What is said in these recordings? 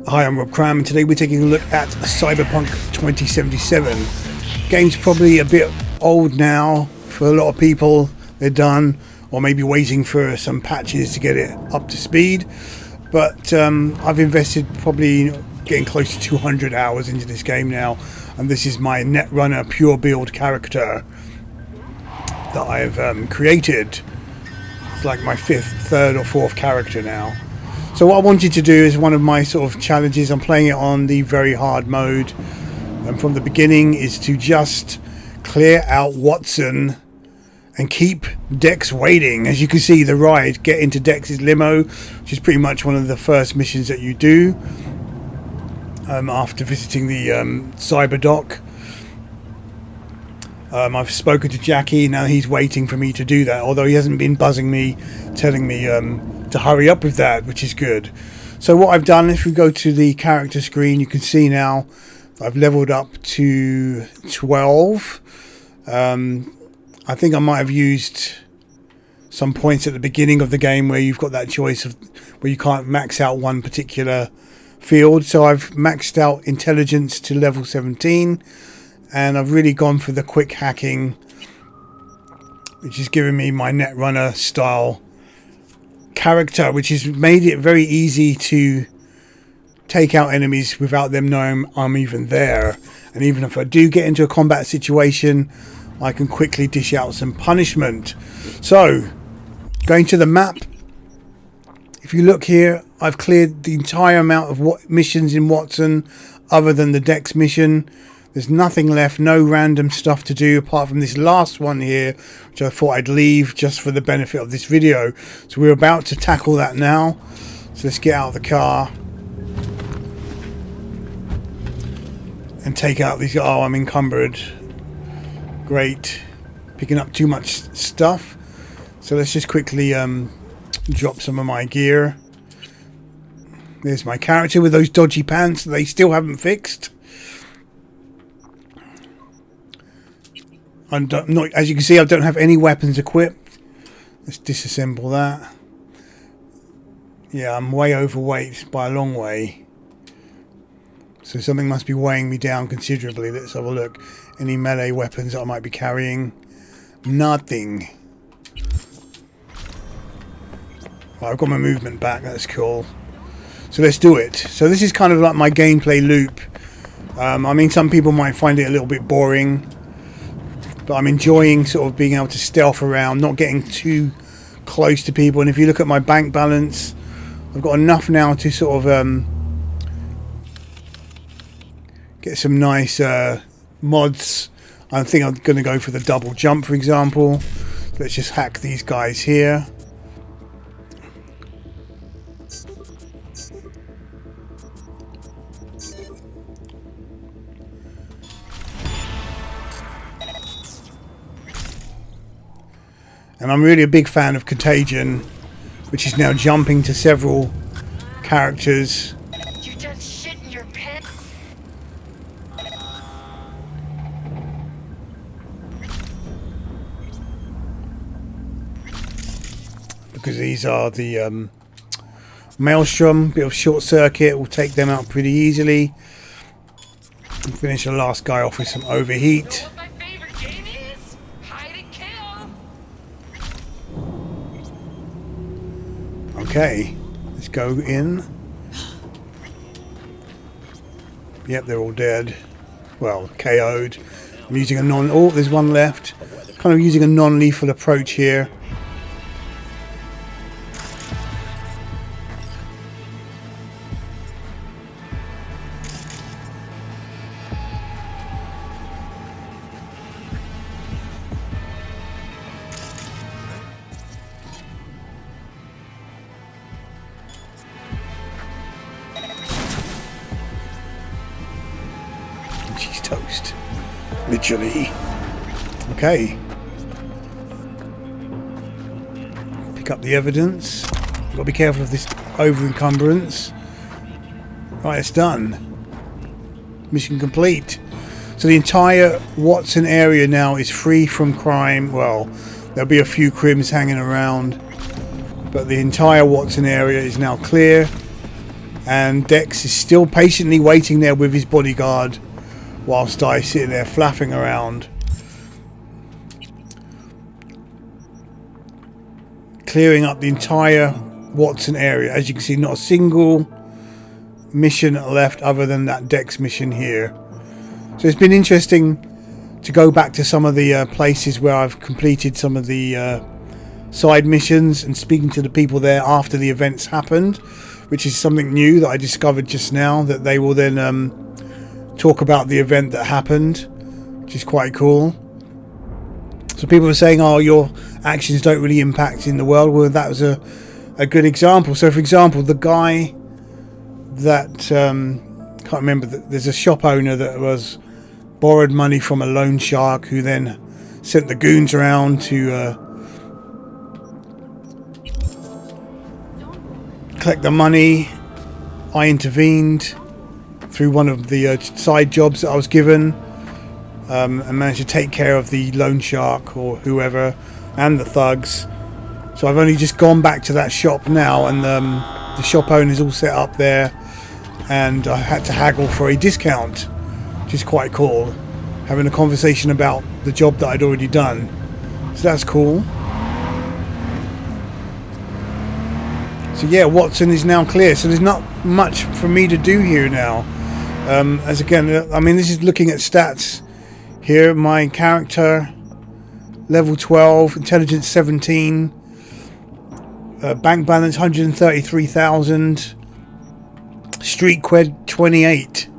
Hi, I'm Rob Cram, and today we're taking a look at Cyberpunk 2077. Game's probably a bit old now for a lot of people. They're done, or maybe waiting for some patches to get it up to speed. But I've invested probably getting close to 200 hours into this game now, and this is my Netrunner pure build character that I've created. It's like my third or fourth character now. So what I wanted to do is one of my sort of challenges. I'm playing it on the very hard mode, and from the beginning is to just clear out Watson and keep Dex waiting. As you can see, the ride, get into Dex's limo, which is pretty much one of the first missions that you do after visiting the cyber dock. I've spoken to Jackie, now he's waiting for me to do that, although he hasn't been buzzing me, telling me to hurry up with that, which is good. So what I've done, if we go to the character screen, you can see now I've leveled up to 12. I think I might have used some points at the beginning of the game where you've got that choice of where you can't max out one particular field. So I've maxed out intelligence to level 17, and I've really gone for the quick hacking, which is giving me my Netrunner style character, which has made it very easy to take out enemies without them knowing I'm even there. And even if I do get into a combat situation, I can quickly dish out some punishment. So going to the map, if you look here, I've cleared the entire amount of missions in Watson other than the Dex mission. There's nothing left, no random stuff to do apart from this last one here, which I thought I'd leave just for the benefit of this video. So we're about to tackle that now. So let's get out of the car and take out these. Oh, I'm encumbered. Great. Picking up too much stuff. So let's just quickly drop some of my gear. There's my character with those dodgy pants that they still haven't fixed. As you can see, I don't have any weapons equipped. Let's disassemble that. Yeah, I'm way overweight by a long way. So something must be weighing me down considerably. Let's have a look. Any melee weapons that I might be carrying? Nothing. Right, I've got my movement back. That's cool. So let's do it. So this is kind of like my gameplay loop. I mean, some people might find it a little bit boring, but I'm enjoying sort of being able to stealth around, not getting too close to people. And if you look at my bank balance, I've got enough now to sort of get some nice mods. I think I'm going to go for the double jump, for example. Let's just hack these guys here. And I'm really a big fan of Contagion, which is now jumping to several characters. You just shit in your pants. Because these are the Maelstrom, bit of short circuit, will take them out pretty easily. And finish the last guy off with some overheat. Okay, let's go in. Yep, they're all dead. Well, KO'd. I'm using a oh, there's one left. Kind of using a non-lethal approach here. She's toast. Literally. Okay. Pick up the evidence. Got to be careful of this over encumbrance. Right, it's done. Mission complete. So the entire Watson area now is free from crime. Well, there'll be a few crims hanging around, but the entire Watson area is now clear. and Dex is still patiently waiting there with his bodyguard whilst I sit there flapping around, clearing up the entire Watson area. As you can see, not a single mission left other than that Dex mission here. So it's been interesting to go back to some of the places where I've completed some of the side missions and speaking to the people there after the events happened, which is something new that I discovered just now, that they will then talk about the event that happened, which is quite cool. So people were saying, oh, your actions don't really impact in the world. Well, that was a good example. So for example, the guy that can't remember, there's a shop owner that was borrowed money from a loan shark who then sent the goons around to collect the money. I intervened through one of the side jobs that I was given, and managed to take care of the loan shark or whoever and the thugs. So I've only just gone back to that shop now, and the shop owner's all set up there, and I had to haggle for a discount, which is quite cool, having a conversation about the job that I'd already done. So that's cool. So yeah, Watson is now clear, so there's not much for me to do here now. As again, I mean, this is looking at stats here. My character, level 12, intelligence 17, bank balance 133,000, street cred 28.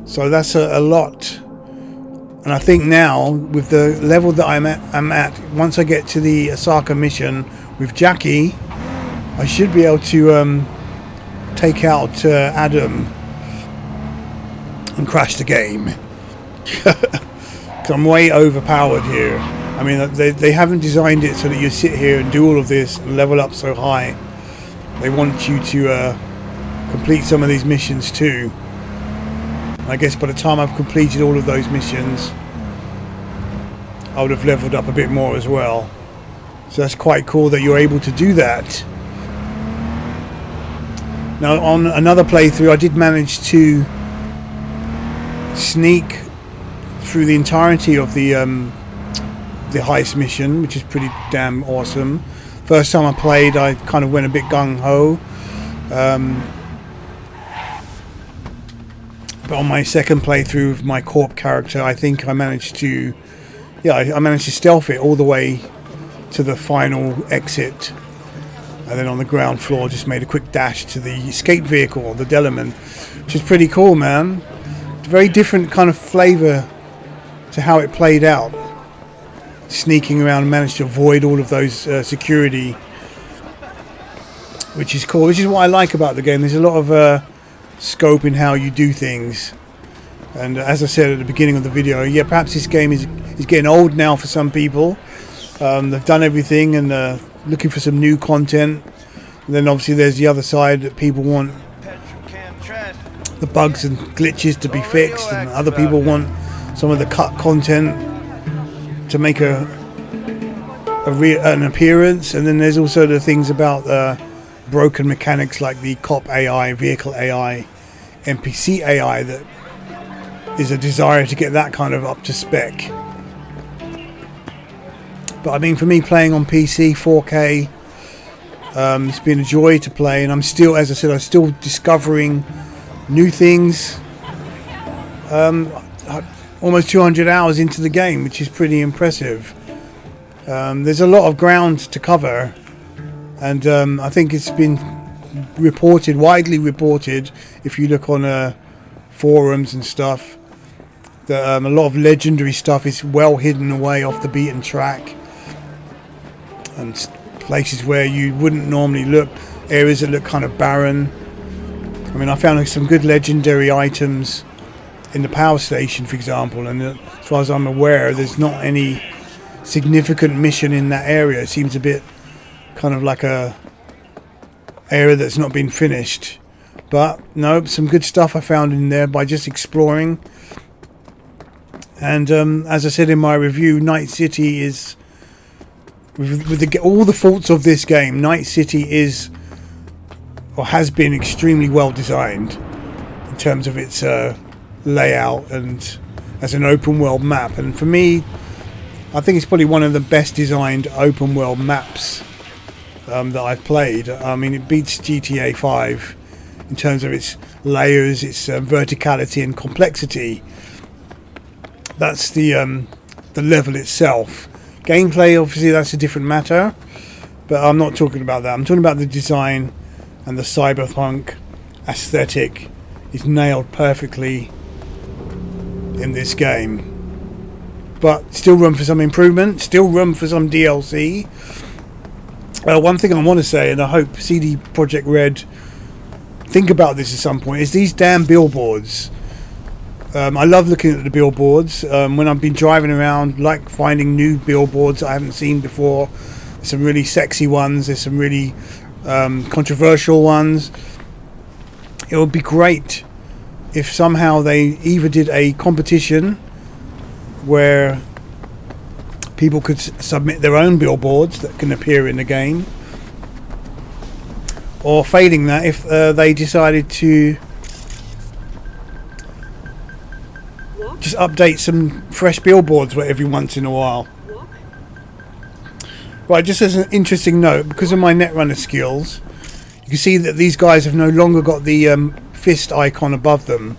So that's a lot. And I think now, with the level that I'm at, once I get to the Osaka mission with Jackie, I should be able to take out Adam and crash the game. Because I'm way overpowered here. I mean, they haven't designed it so that you sit here and do all of this and level up so high. They want you to complete some of these missions too. I guess by the time I've completed all of those missions, I would have leveled up a bit more as well. So that's quite cool that you're able to do that. Now on another playthrough, I did manage to sneak through the entirety of the heist mission, which is pretty damn awesome. First time I played, I kind of went a bit gung-ho. But on my second playthrough of my corp character, I think I managed to, I managed to stealth it all the way to the final exit. And then on the ground floor, just made a quick dash to the escape vehicle, the Dellerman, which is pretty cool, man. It's a very different kind of flavour to how it played out. Sneaking around and managed to avoid all of those security, which is cool. Which is what I like about the game. There's a lot of scope in how you do things. And as I said at the beginning of the video, yeah, perhaps this game is getting old now for some people. They've done everything and looking for some new content. And then obviously there's the other side that people want the bugs and glitches to be fixed, and other people want some of the cut content to make an appearance. And then there's also the things about broken mechanics like the cop AI, vehicle AI, NPC AI, that is a desire to get that kind of up to spec. But I mean, for me, playing on PC 4K, it's been a joy to play, and I'm still, as I said, I'm still discovering new things. Almost 200 hours into the game, which is pretty impressive. There's a lot of ground to cover, and I think it's been widely reported, if you look on forums and stuff, that a lot of legendary stuff is well hidden away off the beaten track, and places where you wouldn't normally look, areas that look kind of barren. I mean, I found some good legendary items in the power station, for example, and as far as I'm aware, there's not any significant mission in that area. It seems a bit kind of like a area that's not been finished. But no, some good stuff I found in there by just exploring. And as I said in my review, Night City is, with all the faults of this game, Night City is or has been extremely well designed in terms of its layout and as an open world map. And for me, I think it's probably one of the best designed open world maps that I've played. I mean, it beats GTA 5 in terms of its layers, its verticality and complexity. That's the level itself. Gameplay, obviously, that's a different matter, but I'm not talking about that. I'm talking about the design, and the cyberpunk aesthetic is nailed perfectly in this game. But still room for some improvement, still room for some DLC. One thing I want to say, and I hope CD Projekt Red think about this at some point, is these damn billboards. I love looking at the billboards. When I've been driving around, like finding new billboards I haven't seen before. There's some really sexy ones, there's some really controversial ones. It would be great if somehow they either did a competition where people could submit their own billboards that can appear in the game, or failing that, if they decided to just update some fresh billboards every once in a while. Right, just as an interesting note, because of my Netrunner skills, you can see that these guys have no longer got the fist icon above them,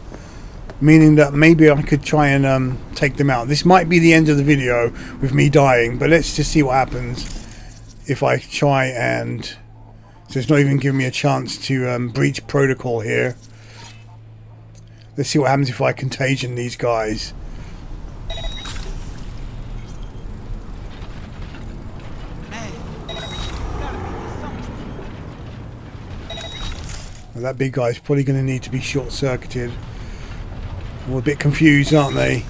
meaning that maybe I could try and take them out. This might be the end of the video with me dying, but let's just see what happens if I try and... So it's not even giving me a chance to breach protocol here. Let's see what happens if I contagion these guys. Well, that big guy's probably going to need to be short-circuited. We're a bit confused, aren't they?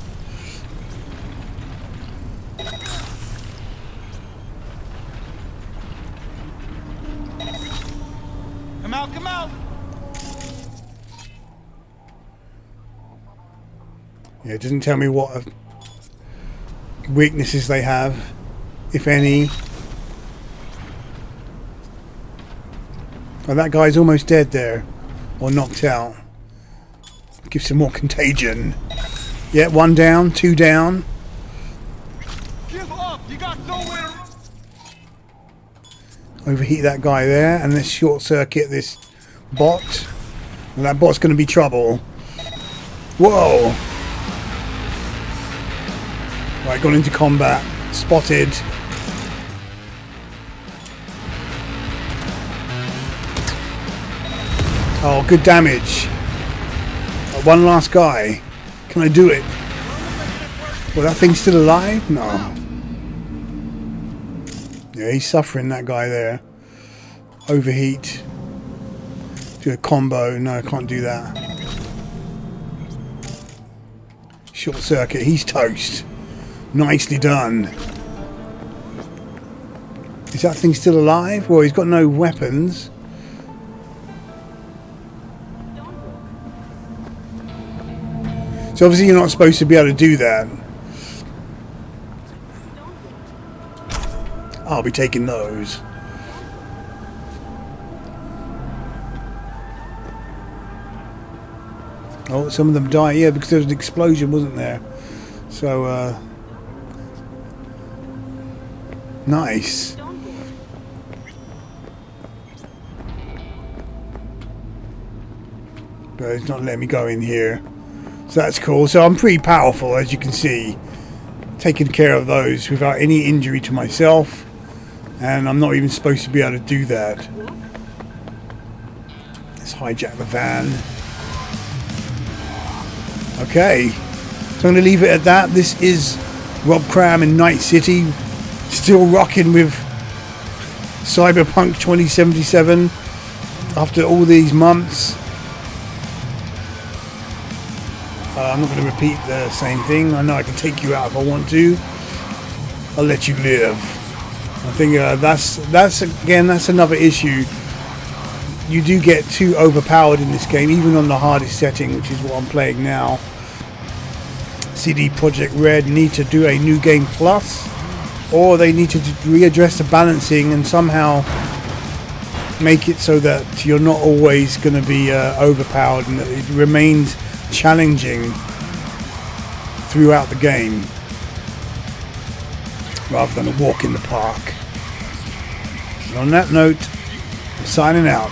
Come out, come out! Yeah, it doesn't tell me what weaknesses they have, if any. Oh, that guy's almost dead there, or knocked out. Give some more contagion. Yeah, one down, two down. Give up! You got nowhere to run! Overheat that guy there, and let's short circuit this bot. And that bot's going to be trouble. Whoa! Right, gone into combat. Spotted. Oh, good damage. One last guy. Can I do it? Well, that thing's still alive? No. Yeah, he's suffering, that guy there. Overheat. Do a combo. No, I can't do that. Short circuit. He's toast. Nicely done. Is that thing still alive? Well, he's got no weapons. So obviously you're not supposed to be able to do that. I'll be taking those. Oh, some of them die, yeah, because there was an explosion, wasn't there? So, nice. But it's not letting me go in here. So that's cool. So I'm pretty powerful, as you can see. Taking care of those without any injury to myself. And I'm not even supposed to be able to do that. Let's hijack the van. Okay. So I'm going to leave it at that. This is Rob Cram in Night City. Still rocking with Cyberpunk 2077 after all these months. I'm not going to repeat the same thing. I know I can take you out if I want to. I'll let you live. I think that's another issue. You do get too overpowered in this game, even on the hardest setting, which is what I'm playing now. CD Projekt Red need to do a new game plus, or they need to readdress the balancing and somehow make it so that you're not always going to be overpowered, and that it remains challenging throughout the game rather than a walk in the park. And on that note, I'm signing out.